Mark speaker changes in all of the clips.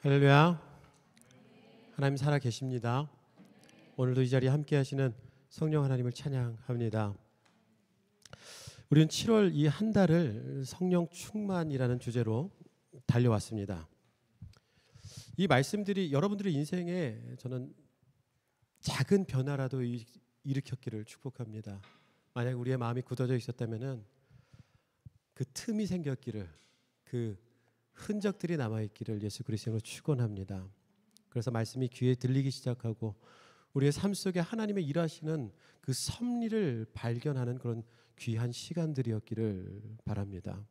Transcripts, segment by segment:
Speaker 1: 할렐루야. 하나님 살아 계십니다. 오늘도 이 자리에 함께 하시는 성령 하나님을 찬양합니다. 우리는 7월 이 한 달을 성령 충만이라는 주제로 달려왔습니다. 이 말씀들이 여러분들의 인생에 저는 작은 변화라도 일으켰기를 축복합니다. 만약 우리의 마음이 굳어져 있었다면은 그 틈이 생겼기를, 그 흔적들이 남아있기를 예수 그리스도로 축원합니다. 그래서 말씀이 귀에 들리기 시작하고 우리의 삶 속에 하나님의 일하시는 그 섭리를 발견하는 그런 귀한 시간들이었기를 바랍니다.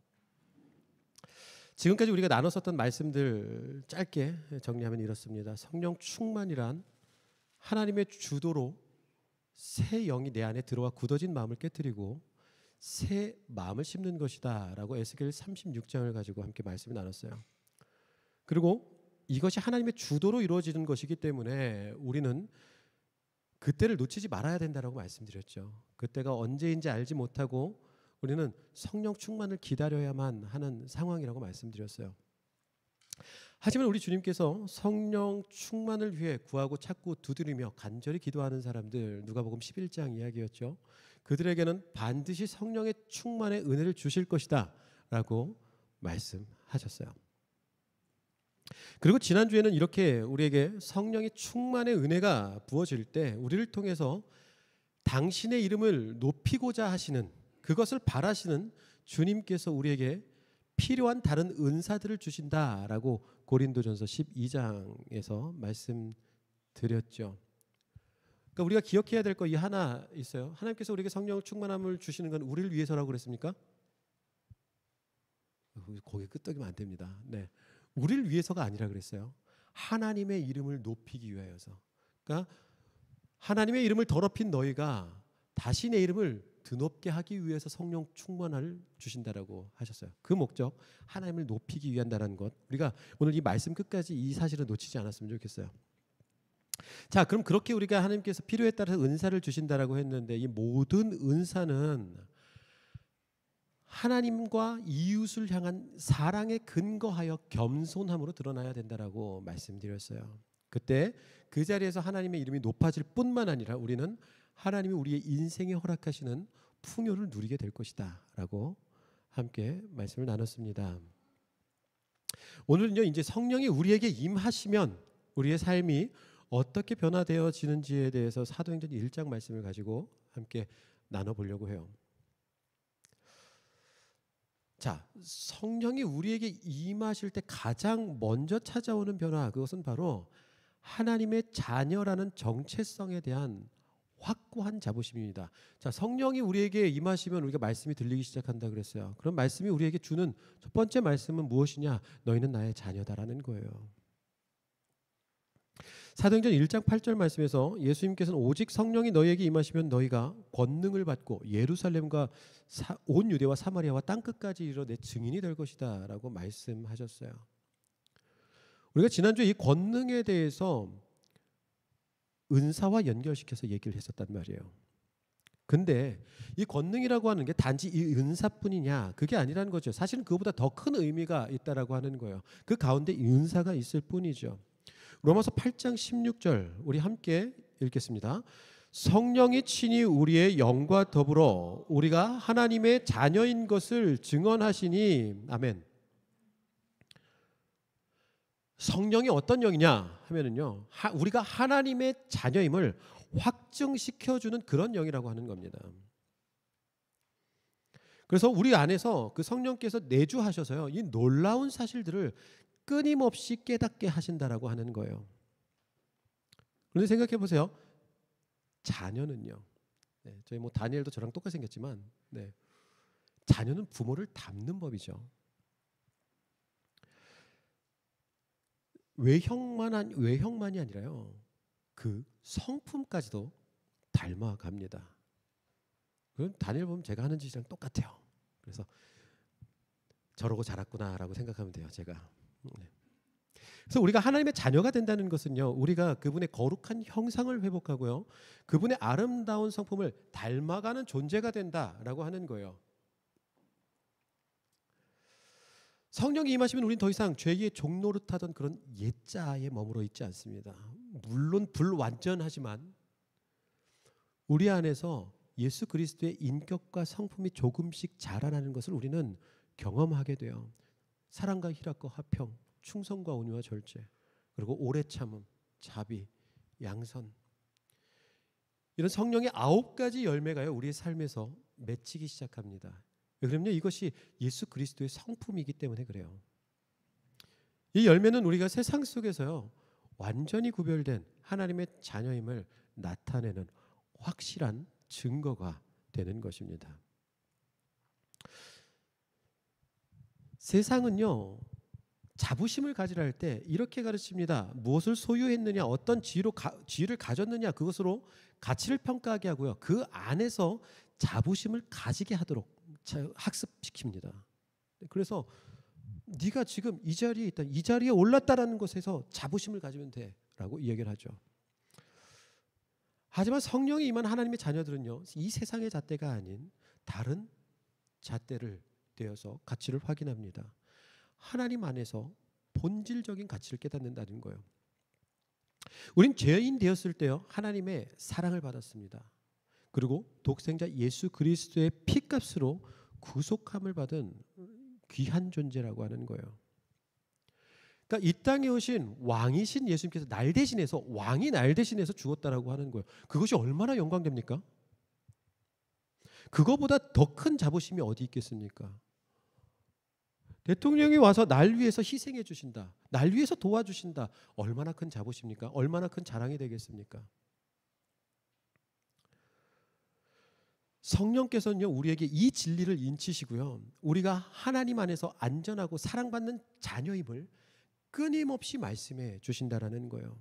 Speaker 1: 지금까지 우리가 나눴었던 말씀들 짧게 정리하면 이렇습니다. 성령 충만이란 하나님의 주도로 새 영이 내 안에 들어와 굳어진 마음을 깨뜨리고 새 마음을 심는 것이다 라고 에스겔 36장을 가지고 함께 말씀을 나눴어요. 그리고 이것이 하나님의 주도로 이루어지는 것이기 때문에 우리는 그때를 놓치지 말아야 된다라고 말씀드렸죠. 그때가 언제인지 알지 못하고 우리는 성령 충만을 기다려야만 하는 상황이라고 말씀드렸어요. 하지만 우리 주님께서 성령 충만을 위해 구하고 찾고 두드리며 간절히 기도하는 사람들, 누가복음 11장 이야기였죠. 그들에게는 반드시 성령의 충만의 은혜를 주실 것이다 라고 말씀하셨어요. 그리고 지난주에는 이렇게 우리에게 성령의 충만의 은혜가 부어질 때 우리를 통해서 당신의 이름을 높이고자 하시는, 그것을 바라시는 주님께서 우리에게 필요한 다른 은사들을 주신다라고 고린도전서 12장에서 말씀드렸죠. 그러니까 우리가 기억해야 될 거 이 하나 있어요. 하나님께서 우리에게 성령 충만함을 주시는 건 우리를 위해서라고 그랬습니까? 거기 끄떡이면 안 됩니다. 네, 우리를 위해서가 아니라 그랬어요. 하나님의 이름을 높이기 위하여서. 그러니까 하나님의 이름을 더럽힌 너희가 다시 내 이름을 드높게 하기 위해서 성령 충만을 주신다라고 하셨어요. 그 목적, 하나님을 높이기 위한다는 것, 우리가 오늘 이 말씀 끝까지 이 사실을 놓치지 않았으면 좋겠어요. 자, 그럼 그렇게 우리가 하나님께서 필요에 따라서 은사를 주신다라고 했는데 이 모든 은사는 하나님과 이웃을 향한 사랑에 근거하여 겸손함으로 드러나야 된다라고 말씀드렸어요. 그때 그 자리에서 하나님의 이름이 높아질 뿐만 아니라 우리는 하나님이 우리의 인생에 허락하시는 풍요를 누리게 될 것이다 라고 함께 말씀을 나눴습니다. 오늘은요, 이제 성령이 우리에게 임하시면 우리의 삶이 어떻게 변화되어지는지에 대해서 사도행전 1장 말씀을 가지고 함께 나눠보려고 해요. 자, 성령이 우리에게 임하실 때 가장 먼저 찾아오는 변화, 그것은 바로 하나님의 자녀라는 정체성에 대한 확고한 자부심입니다. 자, 성령이 우리에게 임하시면 우리가 말씀이 들리기 시작한다 그랬어요. 그럼 말씀이 우리에게 주는 첫 번째 말씀은 무엇이냐? 너희는 나의 자녀다라는 거예요. 사도행전 1장 8절 말씀에서 예수님께서는 오직 성령이 너희에게 임하시면 너희가 권능을 받고 예루살렘과 온 유대와 사마리아와 땅끝까지 이르러 내 증인이 될 것이다 라고 말씀하셨어요. 우리가 지난주에 이 권능에 대해서 은사와 연결시켜서 얘기를 했었단 말이에요. 근데 이 권능이라고 하는 게 단지 이 은사뿐이냐? 그게 아니라는 거죠. 사실은 그보다 더 큰 의미가 있다라고 하는 거예요. 그 가운데 이 은사가 있을 뿐이죠. 로마서 8장 16절 우리 함께 읽겠습니다. 성령이 친히 우리의 영과 더불어 우리가 하나님의 자녀인 것을 증언하시니 아멘. 성령이 어떤 영이냐 하면은요, 우리가 하나님의 자녀임을 확증시켜주는 그런 영이라고 하는 겁니다. 그래서 우리 안에서 그 성령께서 내주하셔서요, 이 놀라운 사실들을 끊임없이 깨닫게 하신다라고 하는 거예요. 그런데 생각해 보세요. 자녀는요, 네, 저희 뭐 다니엘도 저랑 똑같이 생겼지만, 네, 자녀는 부모를 닮는 법이죠. 외형만이 아니라요, 그 성품까지도 닮아갑니다. 그럼 다니엘 보면 제가 하는 짓이랑 똑같아요. 그래서 저러고 자랐구나라고 생각하면 돼요, 제가. 네. 그래서 우리가 하나님의 자녀가 된다는 것은요, 우리가 그분의 거룩한 형상을 회복하고요, 그분의 아름다운 성품을 닮아가는 존재가 된다라고 하는 거예요. 성령이 임하시면 우리는 더 이상 죄의 종노릇하던 그런 옛자에 머물러 있지 않습니다. 물론 불완전하지만 우리 안에서 예수 그리스도의 인격과 성품이 조금씩 자라나는 것을 우리는 경험하게 돼요. 사랑과 희락과 화평, 충성과 온유와 절제, 그리고 오래 참음, 자비, 양선, 이런 성령의 9가지 열매가요 우리의 삶에서 맺히기 시작합니다. 그럼요, 이것이 예수 그리스도의 성품이기 때문에 그래요. 이 열매는 우리가 세상 속에서요 완전히 구별된 하나님의 자녀임을 나타내는 확실한 증거가 되는 것입니다. 세상은요 자부심을 가지라 할 때 이렇게 가르칩니다. 무엇을 소유했느냐, 어떤 지위를 가졌느냐, 그것으로 가치를 평가하게 하고요, 그 안에서 자부심을 가지게 하도록 학습시킵니다. 그래서 네가 지금 이 자리에 있다, 이 자리에 올랐다라는 것에서 자부심을 가지면 돼라고 이야기를 하죠. 하지만 성령이 임한 하나님의 자녀들은요 이 세상의 잣대가 아닌 다른 잣대를 떼어서 가치를 확인합니다. 하나님 안에서 본질적인 가치를 깨닫는다는 거예요. 우린 죄인 되었을 때요 하나님의 사랑을 받았습니다. 그리고 독생자 예수 그리스도의 피값으로 구속함을 받은 귀한 존재라고 하는 거예요. 그러니까 이 땅에 오신 왕이신 예수님께서 날 대신해서, 왕이 날 대신해서 죽었다라고 하는 거예요. 그것이 얼마나 영광됩니까? 그거보다 더 큰 자부심이 어디 있겠습니까? 대통령이 와서 날 위해서 희생해 주신다, 날 위해서 도와주신다, 얼마나 큰 자부심입니까? 얼마나 큰 자랑이 되겠습니까? 성령께서는요 우리에게 이 진리를 인치시고요, 우리가 하나님 안에서 안전하고 사랑받는 자녀임을 끊임없이 말씀해 주신다라는 거예요.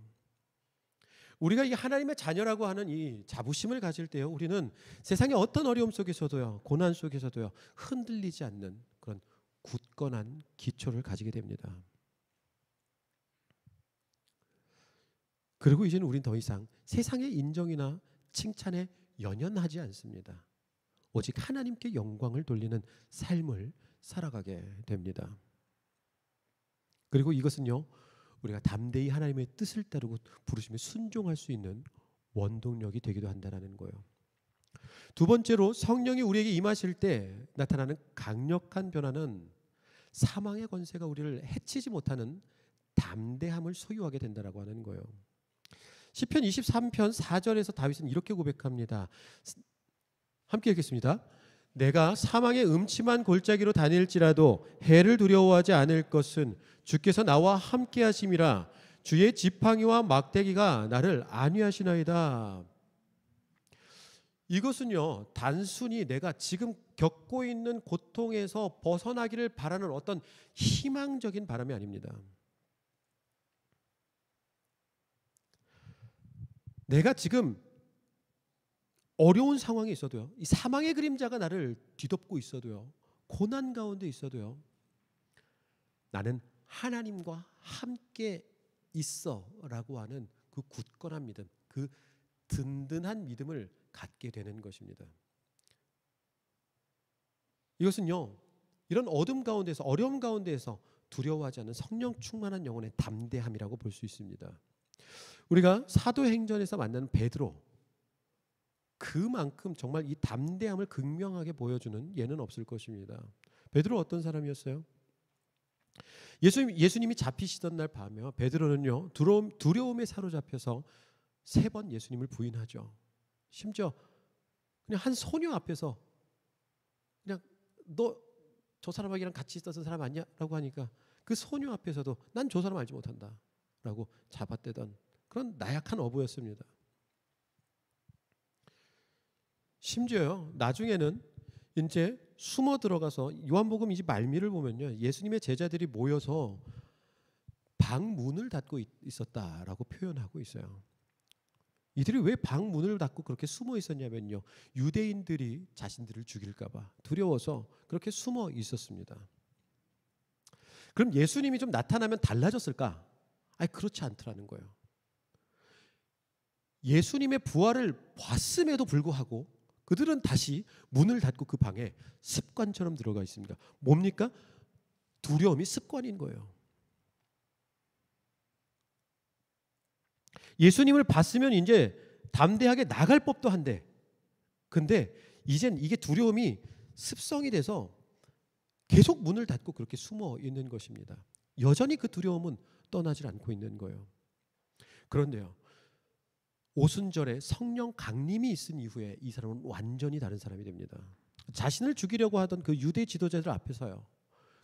Speaker 1: 우리가 이 하나님의 자녀라고 하는 이 자부심을 가질 때요 우리는 세상의 어떤 어려움 속에서도요, 고난 속에서도요 흔들리지 않는 그런 굳건한 기초를 가지게 됩니다. 그리고 이제는 우린 더 이상 세상의 인정이나 칭찬에 연연하지 않습니다. 오직 하나님께 영광을 돌리는 삶을 살아가게 됩니다. 그리고 이것은요 우리가 담대히 하나님의 뜻을 따르고 부르심에 순종할 수 있는 원동력이 되기도 한다는 거예요. 두 번째로 성령이 우리에게 임하실 때 나타나는 강력한 변화는 사망의 권세가 우리를 해치지 못하는 담대함을 소유하게 된다라고 하는 거예요. 시편 23편 4절에서 다윗은 이렇게 고백합니다. 함께 읽겠습니다. 내가 사망의 음침한 골짜기로 다닐지라도 해를 두려워하지 않을 것은 주께서 나와 함께 하심이라. 주의 지팡이와 막대기가 나를 안위하시나이다. 이것은요 단순히 내가 지금 겪고 있는 고통에서 벗어나기를 바라는 어떤 희망적인 바람이 아닙니다. 내가 지금 어려운 상황에 있어도요, 이 사망의 그림자가 나를 뒤덮고 있어도요, 고난 가운데 있어도요, 나는 하나님과 함께 있어라고 하는 그 굳건한 믿음, 그 든든한 믿음을 갖게 되는 것입니다. 이것은요 이런 어둠 가운데서, 어려움 가운데에서 두려워하지 않는 성령 충만한 영혼의 담대함이라고 볼 수 있습니다. 우리가 사도행전에서 만나는 베드로, 그만큼 정말 이 담대함을 극명하게 보여주는 예는 없을 것입니다. 베드로 어떤 사람이었어요? 예수님이 잡히시던 날 밤에 베드로는요 두려움에 사로잡혀서 3번 예수님을 부인하죠. 심지어 그냥 한 소녀 앞에서 그냥 너 저 사람하고랑 같이 있었던 사람 아니야? 라고 하니까 그 소녀 앞에서도 난 저 사람 알지 못한다 라고 잡아떼던 그런 나약한 어부였습니다. 심지어요 나중에는 이제 숨어 들어가서 요한복음 이제 말미를 보면요 예수님의 제자들이 모여서 방문을 닫고 있었다라고 표현하고 있어요. 이들이 왜 방문을 닫고 그렇게 숨어 있었냐면요, 유대인들이 자신들을 죽일까 봐 두려워서 그렇게 숨어 있었습니다. 그럼 예수님이 좀 나타나면 달라졌을까? 아니 그렇지 않더라는 거예요. 예수님의 부활을 봤음에도 불구하고 그들은 다시 문을 닫고 그 방에 습관처럼 들어가 있습니다. 뭡니까? 두려움이 습관인 거예요. 예수님을 봤으면 이제 담대하게 나갈 법도 한데, 근데 이젠 이게 두려움이 습성이 돼서 계속 문을 닫고 그렇게 숨어 있는 것입니다. 여전히 그 두려움은 떠나질 않고 있는 거예요. 그런데요, 오순절에 성령 강림이 있은 이후에 이 사람은 완전히 다른 사람이 됩니다. 자신을 죽이려고 하던 그 유대 지도자들 앞에서요,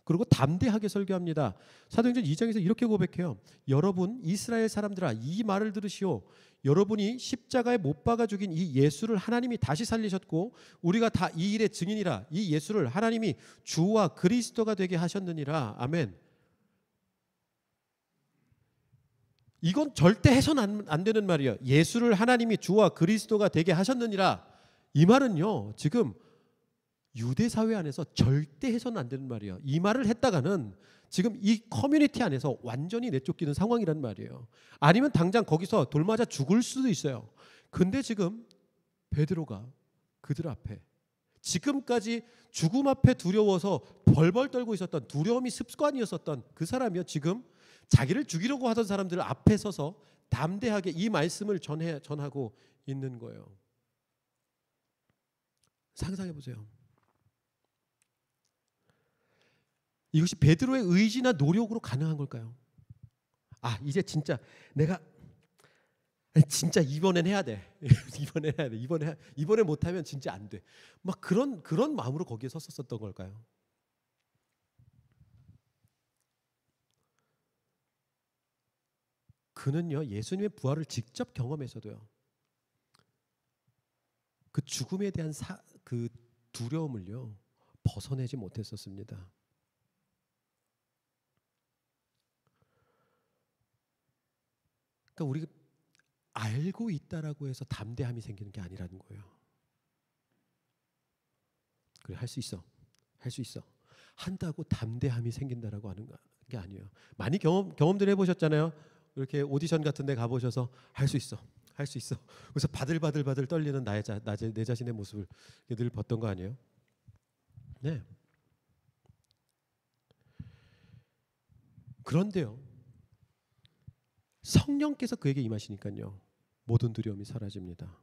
Speaker 1: 그리고 담대하게 설교합니다. 사도행전 2장에서 이렇게 고백해요. 여러분 이스라엘 사람들아, 이 말을 들으시오. 여러분이 십자가에 못 박아 죽인 이 예수를 하나님이 다시 살리셨고 우리가 다 이 일의 증인이라. 이 예수를 하나님이 주와 그리스도가 되게 하셨느니라. 아멘. 이건 절대 해서는 안 되는 말이에요. 예수를 하나님이 주와 그리스도가 되게 하셨느니라. 이 말은요, 지금 유대 사회 안에서 절대 해서는 안 되는 말이에요. 이 말을 했다가는 지금 이 커뮤니티 안에서 완전히 내쫓기는 상황이란 말이에요. 아니면 당장 거기서 돌 맞아 죽을 수도 있어요. 근데 지금 베드로가 그들 앞에, 지금까지 죽음 앞에 두려워서 벌벌 떨고 있었던, 두려움이 습관이었었던 그 사람이요, 지금 자기를 죽이려고 하던 사람들 앞에 서서 담대하게 이 말씀을 전하고 있는 거예요. 상상해 보세요. 이것이 베드로의 의지나 노력으로 가능한 걸까요? 아, 이제 진짜 내가 진짜 이번엔 해야 돼. 이번엔 해야 돼. 이번에 못하면 진짜 안 돼. 막 그런 마음으로 거기에 섰었던 걸까요? 그는요, 예수님의 부활을 직접 경험해서도요, 그 죽음에 대한 그 두려움을요 벗어내지 못했었습니다. 그러니까 우리가 알고 있다라고 해서 담대함이 생기는 게 아니라는 거예요. 그래, 할 수 있어. 할 수 있어. 한다고 담대함이 생긴다라고 하는 게 아니에요. 많이 경험들 해보셨잖아요. 이렇게 오디션 같은 데 가보셔서 할 수 있어. 할 수 있어. 그래서 바들바들 떨리는 내 자신의 모습을 늘 봤던 거 아니에요? 네. 그런데요, 성령께서 그에게 임하시니까요, 모든 두려움이 사라집니다.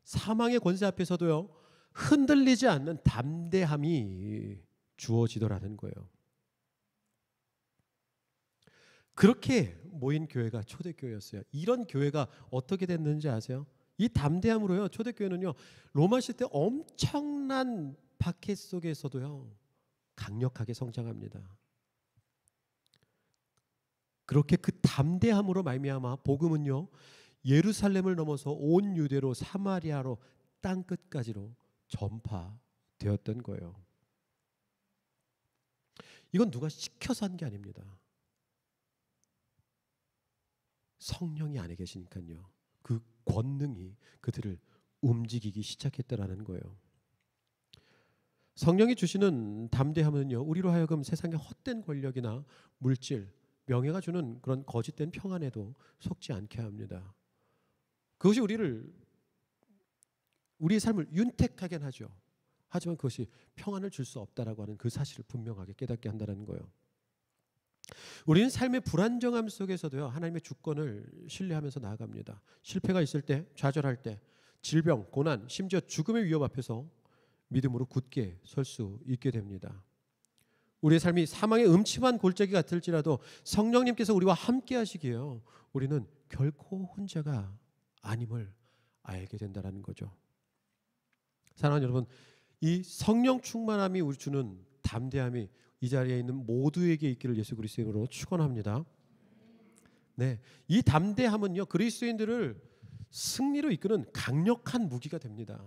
Speaker 1: 사망의 권세 앞에서도요, 흔들리지 않는 담대함이 주어지더라는 거예요. 그렇게 모인 교회가 초대교회였어요. 이런 교회가 어떻게 됐는지 아세요? 이 담대함으로요, 초대교회는요, 로마 시대 엄청난 박해 속에서도요 강력하게 성장합니다. 그렇게 그 담대함으로 말미암아 복음은요, 예루살렘을 넘어서 온 유대로 사마리아로 땅 끝까지로 전파되었던 거예요. 이건 누가 시켜서 한 게 아닙니다. 성령이 안에 계시니까요, 그 권능이 그들을 움직이기 시작했다라는 거예요. 성령이 주시는 담대함은요, 우리로 하여금 세상의 헛된 권력이나 물질, 명예가 주는 그런 거짓된 평안에도 속지 않게 합니다. 그것이 우리의 삶을 윤택하게 하죠. 하지만 그것이 평안을 줄 수 없다라고 하는 그 사실을 분명하게 깨닫게 한다는 거예요. 우리는 삶의 불안정함 속에서도요, 하나님의 주권을 신뢰하면서 나아갑니다. 실패가 있을 때, 좌절할 때, 질병, 고난, 심지어 죽음의 위협 앞에서 믿음으로 굳게 설 수 있게 됩니다. 우리의 삶이 사망의 음침한 골짜기 같을지라도 성령님께서 우리와 함께 하시기에요, 우리는 결코 혼자가 아님을 알게 된다는 거죠. 사랑하는 여러분, 이 성령 충만함이 우리 주는 담대함이 이 자리에 있는 모두에게 있기를 예수 그리스도의 이름으로 축원합니다. 네, 이 담대함은요, 그리스도인들을 승리로 이끄는 강력한 무기가 됩니다.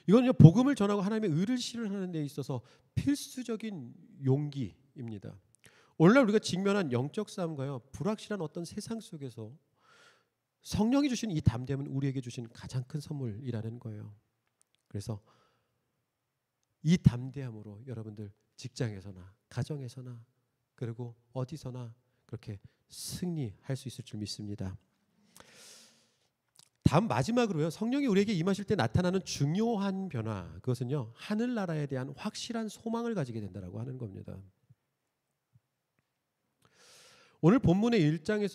Speaker 1: 이건요, 복음을 전하고 하나님의 의를 실현하는 데 있어서 필수적인 용기입니다. 오늘날 우리가 직면한 영적 싸움과요, 불확실한 어떤 세상 속에서 성령이 주신 이 담대함은 우리에게 주신 가장 큰 선물이라는 거예요. 그래서 이 담대함으로 여러분들 직장에서나 가정에서나 그리고 어디서나 그렇게 승리할 수 있을 줄 믿습니다. 다음 마지막으로요. 성령이 우리에게 임하실 때 나타나는 중요한 변화. 그것은요. 하늘나라에 대한 확실한 소망을 가지게 된다라고 하는 겁니다. 오늘 본문의 1장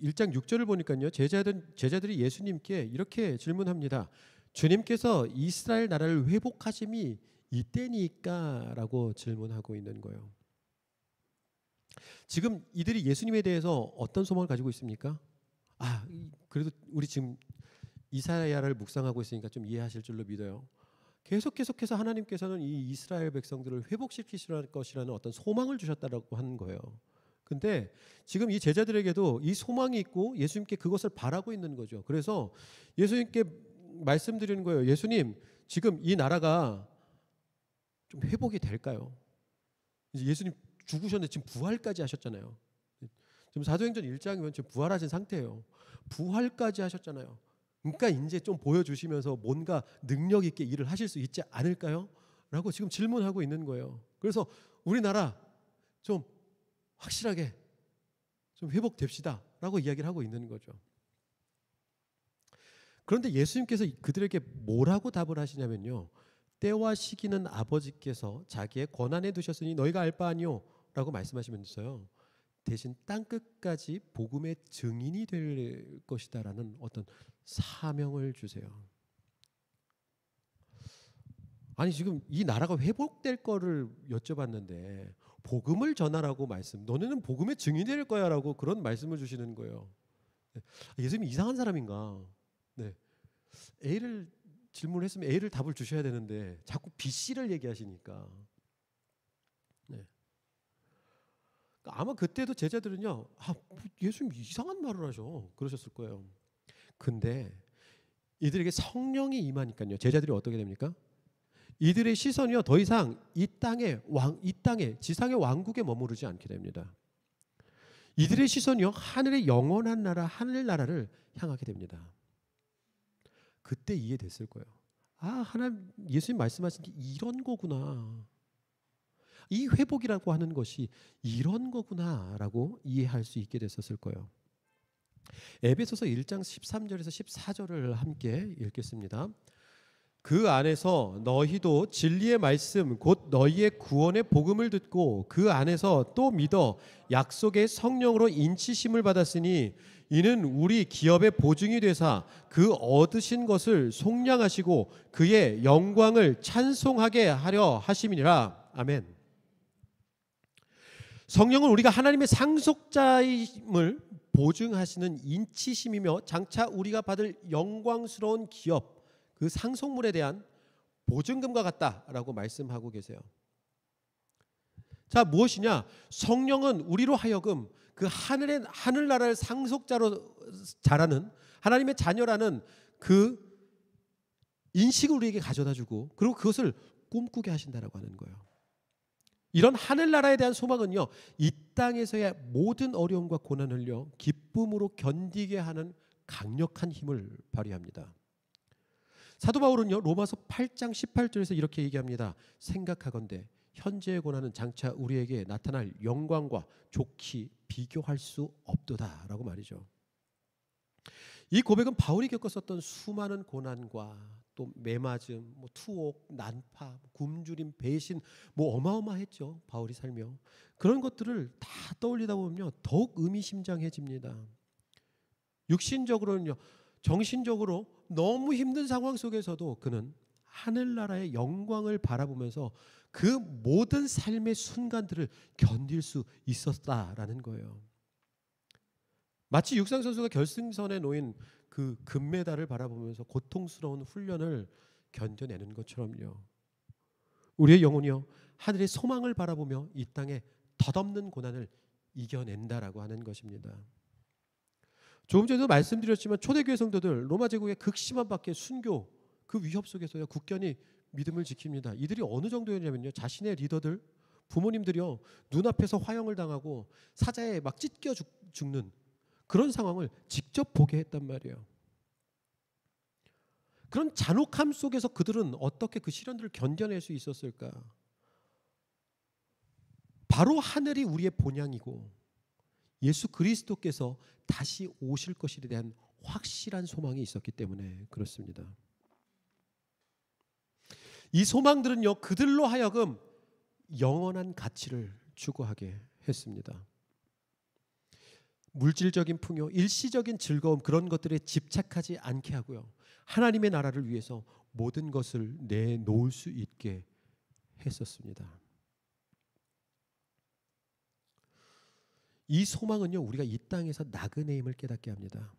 Speaker 1: 6절을 보니까요. 제자들이 예수님께 이렇게 질문합니다. 주님께서 이스라엘 나라를 회복하심이 이때니까? 라고 질문하고 있는 거예요. 지금 이들이 예수님에 대해서 어떤 소망을 가지고 있습니까? 그래도 우리 지금 이사야를 묵상하고 있으니까 좀 이해하실 줄로 믿어요. 계속해서 하나님께서는 이 이스라엘 백성들을 회복시키실 것이라는 어떤 소망을 주셨다라고 하는 거예요. 근데 지금 이 제자들에게도 이 소망이 있고 예수님께 그것을 바라고 있는 거죠. 그래서 예수님께 말씀드리는 거예요. 예수님, 지금 이 나라가 좀 회복이 될까요? 이제 예수님 죽으셨는데 지금 부활까지 하셨잖아요. 지금 사도행전 1장이면 지금 부활하신 상태예요. 부활까지 하셨잖아요. 그러니까 이제 좀 보여주시면서 뭔가 능력 있게 일을 하실 수 있지 않을까요? 라고 지금 질문하고 있는 거예요. 그래서 우리나라 좀 확실하게 좀 회복됩시다 라고 이야기를 하고 있는 거죠. 그런데 예수님께서 그들에게 뭐라고 답을 하시냐면요. 때와 시기는 아버지께서 자기의 권한에 두셨으니 너희가 알 바 아니오 라고 말씀하시면서요. 대신 땅끝까지 복음의 증인이 될 것이다 라는 어떤 사명을 주세요. 아니 지금 이 나라가 회복될 거를 여쭤봤는데 복음을 전하라고 너네는 복음의 증인이 될 거야 라고 그런 말씀을 주시는 거예요. 예수님이 이상한 사람인가? 네. A를 질문했으면 A를 답을 주셔야 되는데 자꾸 B, C를 얘기하시니까. 네. 아마 그때도 제자들은요, 예수님 이상한 말을 하셔 그러셨을 거예요. 근데 이들에게 성령이 임하니까요, 제자들이 어떻게 됩니까? 이들의 시선이요 더 이상 이 땅에 지상의 왕국에 머무르지 않게 됩니다. 이들의 시선이요 하늘의 영원한 나라, 하늘나라를 향하게 됩니다. 그때 이해됐을 거예요. 하나님 예수님 말씀하신 게 이런 거구나. 이 회복이라고 하는 것이 이런 거구나라고 이해할 수 있게 됐었을 거예요. 에베소서 1장 13절에서 14절을 함께 읽겠습니다. 그 안에서 너희도 진리의 말씀 곧 너희의 구원의 복음을 듣고 그 안에서 또 믿어 약속의 성령으로 인치심을 받았으니 이는 우리 기업의 보증이 되사 그 얻으신 것을 속량하시고 그의 영광을 찬송하게 하려 하심이니라. 아멘. 성령은 우리가 하나님의 상속자임을 보증하시는 인치심이며 장차 우리가 받을 영광스러운 기업, 그 상속물에 대한 보증금과 같다라고 말씀하고 계세요. 자, 무엇이냐? 성령은 우리로 하여금 그 하늘나라를 상속자로 자라는 하나님의 자녀라는 그 인식을 우리에게 가져다주고 그리고 그것을 꿈꾸게 하신다라고 하는 거예요. 이런 하늘나라에 대한 소망은요, 이 땅에서의 모든 어려움과 고난을요 기쁨으로 견디게 하는 강력한 힘을 발휘합니다. 사도 바울은요 로마서 8장 18절에서 이렇게 얘기합니다. 생각하건대 현재의 고난은 장차 우리에게 나타날 영광과 좋게 비교할 수 없도다라고 말이죠. 이 고백은 바울이 겪었었던 수많은 고난과 또 매맞음, 투옥, 난파, 굶주림, 배신, 어마어마했죠. 바울이 살며 그런 것들을 다 떠올리다 보면요 더욱 의미심장해집니다. 육신적으로는요, 정신적으로 너무 힘든 상황 속에서도 그는 하늘나라의 영광을 바라보면서 그 모든 삶의 순간들을 견딜 수 있었다라는 거예요. 마치 육상 선수가 결승선에 놓인 그 금메달을 바라보면서 고통스러운 훈련을 견뎌내는 것처럼요. 우리의 영혼이요 하늘의 소망을 바라보며 이 땅에 덧없는 고난을 이겨낸다라고 하는 것입니다. 조금 전에도 말씀드렸지만 초대교회 성도들 로마 제국의 극심한 밖에 순교 그 위협 속에서요 굳건히 믿음을 지킵니다. 이들이 어느 정도였냐면요 자신의 리더들 부모님들이요 눈앞에서 화형을 당하고 사자에 막 찢겨 죽는 그런 상황을 직접 보게 했단 말이에요. 그런 잔혹함 속에서 그들은 어떻게 그 시련들을 견뎌낼 수 있었을까? 바로 하늘이 우리의 본향이고 예수 그리스도께서 다시 오실 것에 대한 확실한 소망이 있었기 때문에 그렇습니다. 이 소망들은요, 그들로 하여금 영원한 가치를 추구하게 했습니다. 물질적인 풍요, 일시적인 즐거움, 그런 것들에 집착하지 않게 하고요, 하나님의 나라를 위해서 모든 것을 내놓을 수 있게 했었습니다. 이 소망은요, 우리가 이 땅에서 나그네임을 깨닫게 합니다.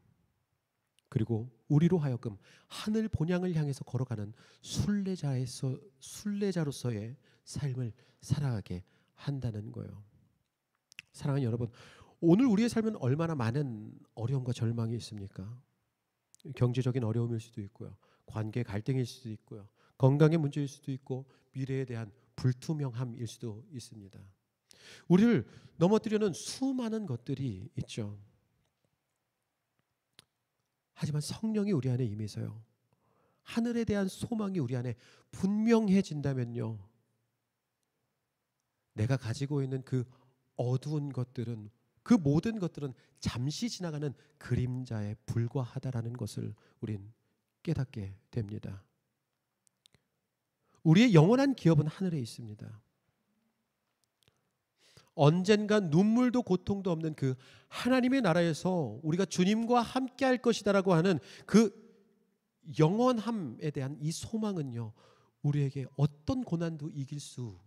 Speaker 1: 그리고 우리로 하여금 하늘 본향을 향해서 걸어가는 순례자로서의 삶을 살아가게 한다는 거예요. 사랑하는 여러분, 오늘 우리의 삶은 얼마나 많은 어려움과 절망이 있습니까? 경제적인 어려움일 수도 있고요, 관계 갈등일 수도 있고요, 건강의 문제일 수도 있고, 미래에 대한 불투명함일 수도 있습니다. 우리를 넘어뜨리는 수많은 것들이 있죠. 하지만 성령이 우리 안에 임해서요, 하늘에 대한 소망이 우리 안에 분명해진다면요, 내가 가지고 있는 그 어두운 것들은, 그 모든 것들은 잠시 지나가는 그림자에 불과하다라는 것을 우린 깨닫게 됩니다. 우리의 영원한 기업은 하늘에 있습니다. 언젠가 눈물도 고통도 없는 그 하나님의 나라에서 우리가 주님과 함께 할 것이다라고 하는 그 영원함에 대한 이 소망은요, 우리에게 어떤 고난도 이길 수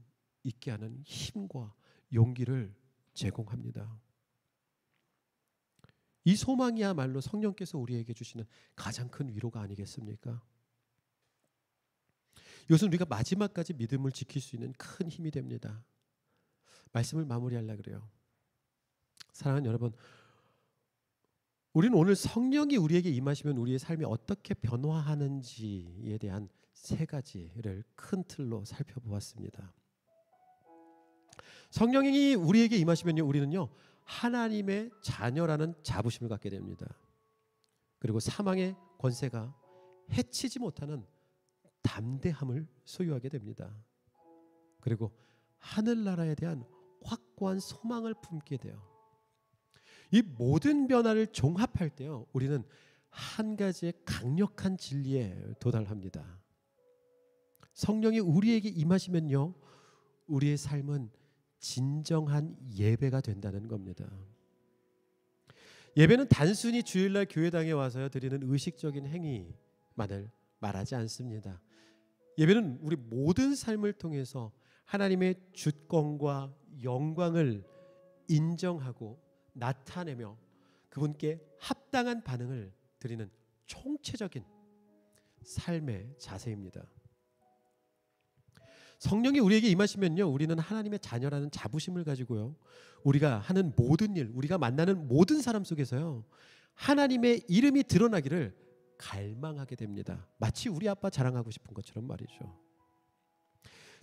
Speaker 1: 있게 하는 힘과 용기를 제공합니다. 이 소망이야말로 성령께서 우리에게 주시는 가장 큰 위로가 아니겠습니까? 이것은 우리가 마지막까지 믿음을 지킬 수 있는 큰 힘이 됩니다. 말씀을 마무리하려고 그래요. 사랑하는 여러분, 우리는 오늘 성령이 우리에게 임하시면 우리의 삶이 어떻게 변화하는지에 대한 세 가지를 큰 틀로 살펴보았습니다. 성령이 우리에게 임하시면요, 우리는요, 하나님의 자녀라는 자부심을 갖게 됩니다. 그리고 사망의 권세가 해치지 못하는 담대함을 소유하게 됩니다. 그리고 하늘나라에 대한 확고한 소망을 품게 돼요. 이 모든 변화를 종합할 때요, 우리는 한 가지의 강력한 진리에 도달합니다. 성령이 우리에게 임하시면요, 우리의 삶은 진정한 예배가 된다는 겁니다. 예배는 단순히 주일날 교회당에 와서 드리는 의식적인 행위만을 말하지 않습니다. 예배는 우리 모든 삶을 통해서 하나님의 주권과 영광을 인정하고 나타내며 그분께 합당한 반응을 드리는 총체적인 삶의 자세입니다. 성령이 우리에게 임하시면요, 우리는 하나님의 자녀라는 자부심을 가지고요, 우리가 하는 모든 일, 우리가 만나는 모든 사람 속에서요, 하나님의 이름이 드러나기를 갈망하게 됩니다. 마치 우리 아빠 자랑하고 싶은 것처럼 말이죠.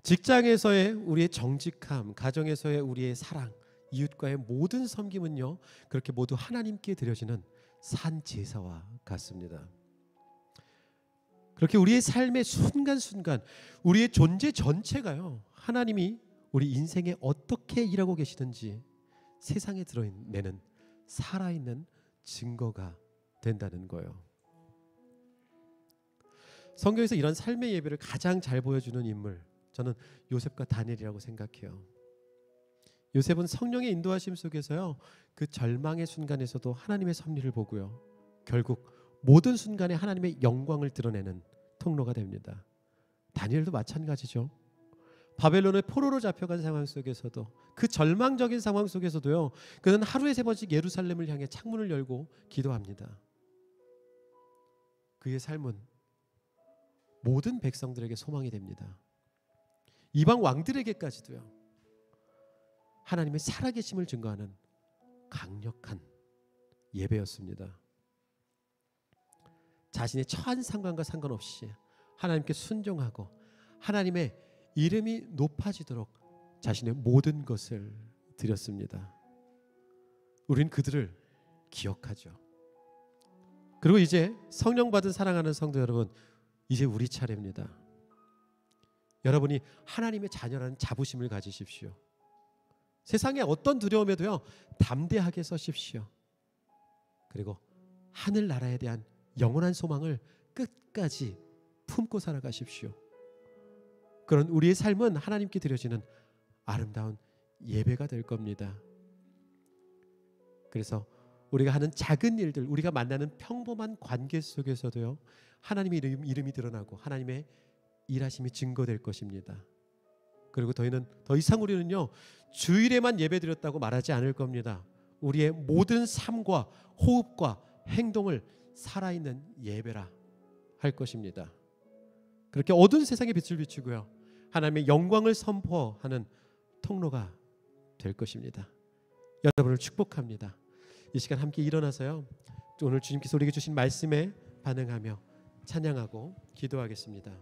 Speaker 1: 직장에서의 우리의 정직함, 가정에서의 우리의 사랑, 이웃과의 모든 섬김은요, 그렇게 모두 하나님께 드려지는 산 제사와 같습니다. 그렇게 우리의 삶의 순간순간, 우리의 존재 전체가요, 하나님이 우리 인생에 어떻게 일하고 계시는지 세상에 드러내는 살아있는 증거가 된다는 거예요. 성경에서 이런 삶의 예배를 가장 잘 보여주는 인물, 저는 요셉과 다니엘이라고 생각해요. 요셉은 성령의 인도하심 속에서요, 그 절망의 순간에서도 하나님의 섭리를 보고요, 결국 모든 순간에 하나님의 영광을 드러내는 통로가 됩니다. 다니엘도 마찬가지죠. 바벨론의 포로로 잡혀간 상황 속에서도, 그 절망적인 상황 속에서도요, 그는 하루에 3번씩 예루살렘을 향해 창문을 열고 기도합니다. 그의 삶은 모든 백성들에게 소망이 됩니다. 이방 왕들에게까지도요, 하나님의 살아계심을 증거하는 강력한 예배였습니다. 자신의 처한 상관과 상관없이 하나님께 순종하고 하나님의 이름이 높아지도록 자신의 모든 것을 드렸습니다. 우리는 그들을 기억하죠. 그리고 이제 성령 받은 사랑하는 성도 여러분, 이제 우리 차례입니다. 여러분이 하나님의 자녀라는 자부심을 가지십시오. 세상의 어떤 두려움에도요, 담대하게 서십시오. 그리고 하늘나라에 대한 영원한 소망을 끝까지 품고 살아가십시오. 그런 우리의 삶은 하나님께 드려지는 아름다운 예배가 될 겁니다. 그래서 우리가 하는 작은 일들, 우리가 만나는 평범한 관계 속에서도요, 하나님의 이름이 드러나고 하나님의 일하심이 증거될 것입니다. 그리고 더 이상 우리는요, 주일에만 예배드렸다고 말하지 않을 겁니다. 우리의 모든 삶과 호흡과 행동을 살아있는 예배라 할 것입니다. 그렇게 어두운 세상에 빛을 비추고요, 하나님의 영광을 선포하는 통로가 될 것입니다. 여러분을 축복합니다. 이 시간 함께 일어나서요, 오늘 주님께서 우리에게 주신 말씀에 반응하며 찬양하고 기도하겠습니다.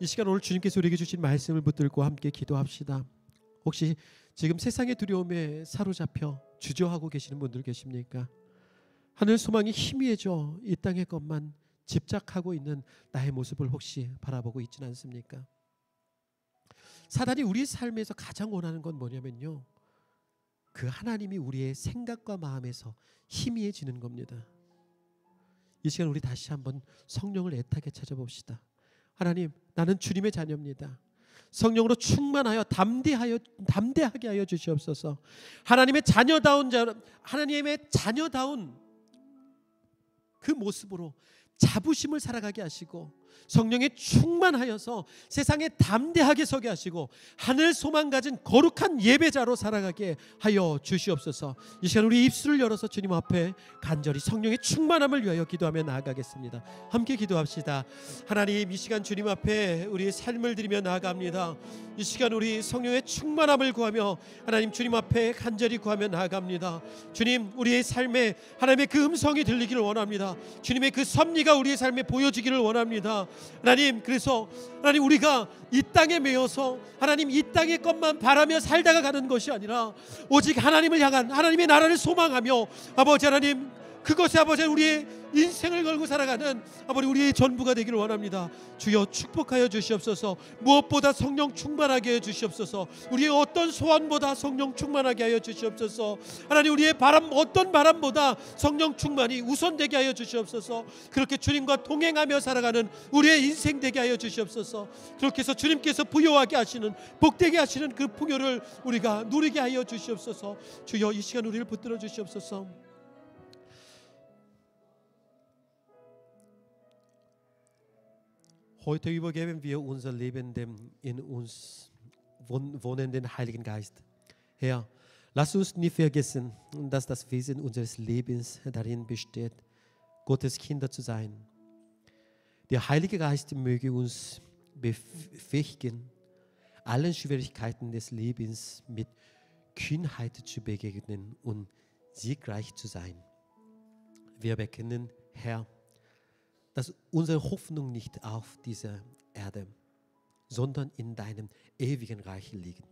Speaker 1: 이 시간 오늘 주님께서 우리에게 주신 말씀을 붙들고 함께 기도합시다. 혹시 지금 세상의 두려움에 사로잡혀 주저하고 계시는 분들 계십니까? 하늘 소망이 희미해져 이 땅의 것만 집착하고 있는 나의 모습을 혹시 바라보고 있지는 않습니까? 사단이 우리 삶에서 가장 원하는 건 뭐냐면요, 그 하나님이 우리의 생각과 마음에서 희미해지는 겁니다. 이 시간 우리 다시 한번 성령을 애타게 찾아봅시다. 하나님, 나는 주님의 자녀입니다. 성령으로 충만하여 담대하게 하여 주시옵소서. 하나님의 자녀다운 그 모습으로 자부심을 살아가게 하시고, 성령에 충만하여서 세상에 담대하게 서게 하시고 하늘 소망 가진 거룩한 예배자로 살아가게 하여 주시옵소서. 이 시간 우리 입술을 열어서 주님 앞에 간절히 성령의 충만함을 위하여 기도하며 나아가겠습니다. 함께 기도합시다. 하나님, 이 시간 주님 앞에 우리의 삶을 드리며 나아갑니다. 이 시간 우리 성령의 충만함을 구하며 하나님 주님 앞에 간절히 구하며 나아갑니다. 주님, 우리의 삶에 하나님의 그 음성이 들리기를 원합니다. 주님의 그 섭리가 우리의 삶에 보여지기를 원합니다. 하나님, 그래서 하나님 우리가 이 땅에 매여서 하나님 이 땅의 것만 바라며 살다가 가는 것이 아니라 오직 하나님을 향한 하나님의 나라를 소망하며 아버지 하나님, 그것이 아버지 우리의 인생을 걸고 살아가는 아버지 우리의 전부가 되기를 원합니다. 주여 축복하여 주시옵소서. 무엇보다 성령 충만하게 해 주시옵소서. 우리의 어떤 소원보다 성령 충만하게 하여 주시옵소서. 하나님, 우리의 바람, 어떤 바람보다 성령 충만이 우선되게 하여 주시옵소서. 그렇게 주님과 동행하며 살아가는 우리의 인생 되게 하여 주시옵소서. 그렇게 해서 주님께서 부여하게 하시는, 복되게 하시는 그 풍요를 우리가 누리게 하여 주시옵소서. 주여, 이 시간 우리를 붙들어 주시옵소서. Heute übergeben wir unser Leben dem in uns wohnenden Heiligen Geist. Herr, lass uns nie vergessen, dass das Wesen unseres Lebens darin besteht, Gottes Kinder zu sein. Der Heilige Geist möge uns befähigen, allen Schwierigkeiten des Lebens mit Kühnheit zu begegnen und siegreich zu sein. Wir bekennen, Herr, dass unsere Hoffnung nicht auf dieser Erde, sondern in deinem ewigen Reich liegt.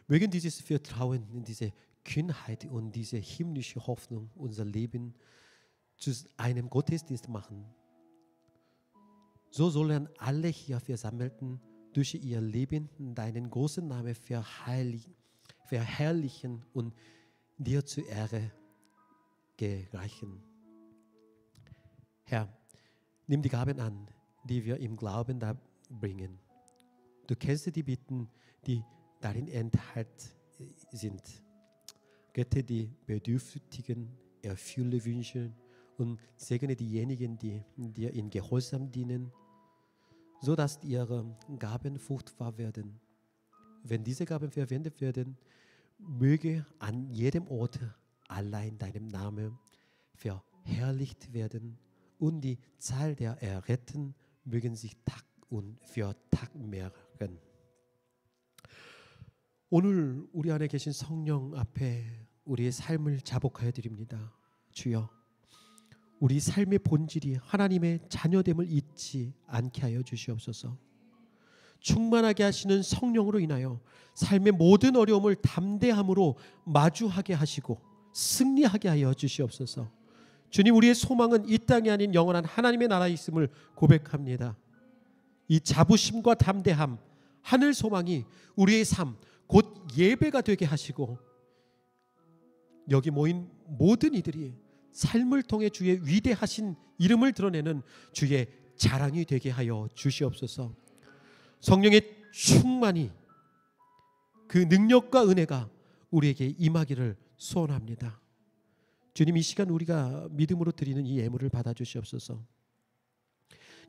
Speaker 1: Mögen dieses Vertrauen in diese Kühnheit und diese himmlische Hoffnung unser Leben zu einem Gottesdienst machen. So sollen alle hier Versammelten durch ihr Leben deinen großen Namen verherrlichen und dir zur Ehre gereichen. Herr, nimm die Gaben an, die wir im Glauben bringen. Du kennst die Bitten, die darin enthalten sind. Rette die Bedürftigen, erfülle Wünsche und segne diejenigen, die dir in Gehorsam dienen, sodass ihre Gaben fruchtbar werden. Wenn diese Gaben verwendet werden, möge an jedem Ort allein deinem Namen verherrlicht werden. Und die Zahl der Erretten mögen sich Tag und für Tag mehren. 오늘 우리 안에 계신 성령 앞에 우리의 삶을 자복하여 드립니다. 주여, 우리 삶의 본질이 하나님의 자녀됨을 잊지 않게 하여 주시옵소서. 충만하게 하시는 성령으로 인하여 삶의 모든 어려움을 담대함으로 마주하게 하시고 승리하게 하여 주시옵소서. 주님, 우리의 소망은 이 땅이 아닌 영원한 하나님의 나라에 있음을 고백합니다. 이 자부심과 담대함, 하늘 소망이 우리의 삶, 곧 예배가 되게 하시고 여기 모인 모든 이들이 삶을 통해 주의 위대하신 이름을 드러내는 주의 자랑이 되게 하여 주시옵소서. 성령의 충만이, 그 능력과 은혜가 우리에게 임하기를 소원합니다. 주님, 이 시간 우리가 믿음으로 드리는 이 예물을 받아주시옵소서.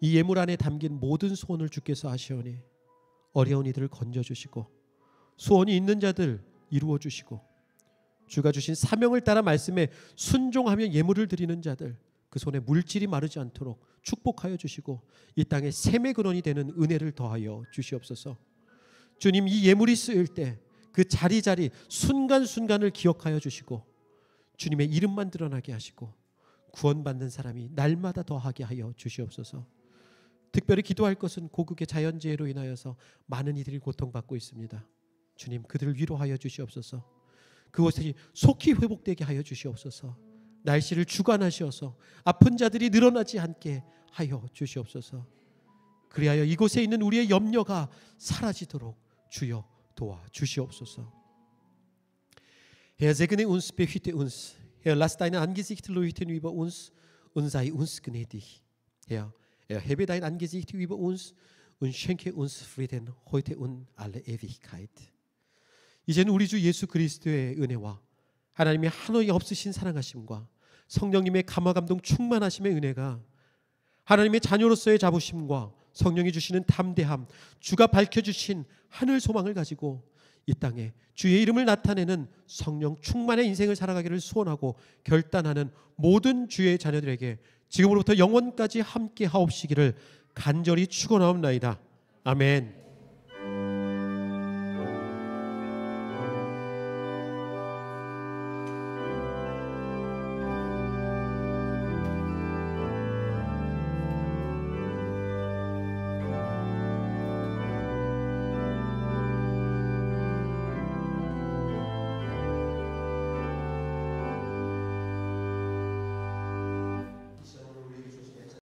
Speaker 1: 이 예물 안에 담긴 모든 소원을 주께서 아시오니 어려운 이들을 건져주시고 소원이 있는 자들 이루어주시고 주가 주신 사명을 따라 말씀에 순종하며 예물을 드리는 자들 그 손에 물질이 마르지 않도록 축복하여 주시고 이 땅에 샘의 근원이 되는 은혜를 더하여 주시옵소서. 주님, 이 예물이 쓰일 때 그 자리자리 순간순간을 기억하여 주시고 주님의 이름만 드러나게 하시고 구원받는 사람이 날마다 더하게 하여 주시옵소서. 특별히 기도할 것은 고국의 자연재해로 인하여서 많은 이들이 고통받고 있습니다. 주님, 그들을 위로하여 주시옵소서. 그곳이 속히 회복되게 하여 주시옵소서. 날씨를 주관하셔서 아픈 자들이 늘어나지 않게 하여 주시옵소서. 그리하여 이곳에 있는 우리의 염려가 사라지도록 주여 도와 주시옵소서. Herr, segne uns, behüte uns. Herr, lass dein Angesicht leuchten über uns und sei uns gnädig. Herr, erhebe dein Angesicht über uns und schenke uns Frieden heute und alle Ewigkeit. 이제는 우리 주 예수 그리스도의 은혜와 하나님의 한없이 없으신 사랑하심과 성령님의 감화 감동 충만하심의 은혜가 하나님의 자녀로서의 자부심과 성령이 주시는 담대함, 주가 밝혀주신 하늘 소망을 가지고 이 땅에 주의 이름을 나타내는 성령 충만의 인생을 살아가기를 소원하고 결단하는 모든 주의 자녀들에게 지금으로부터 영원까지 함께 하옵시기를 간절히 축원하옵나이다. 아멘.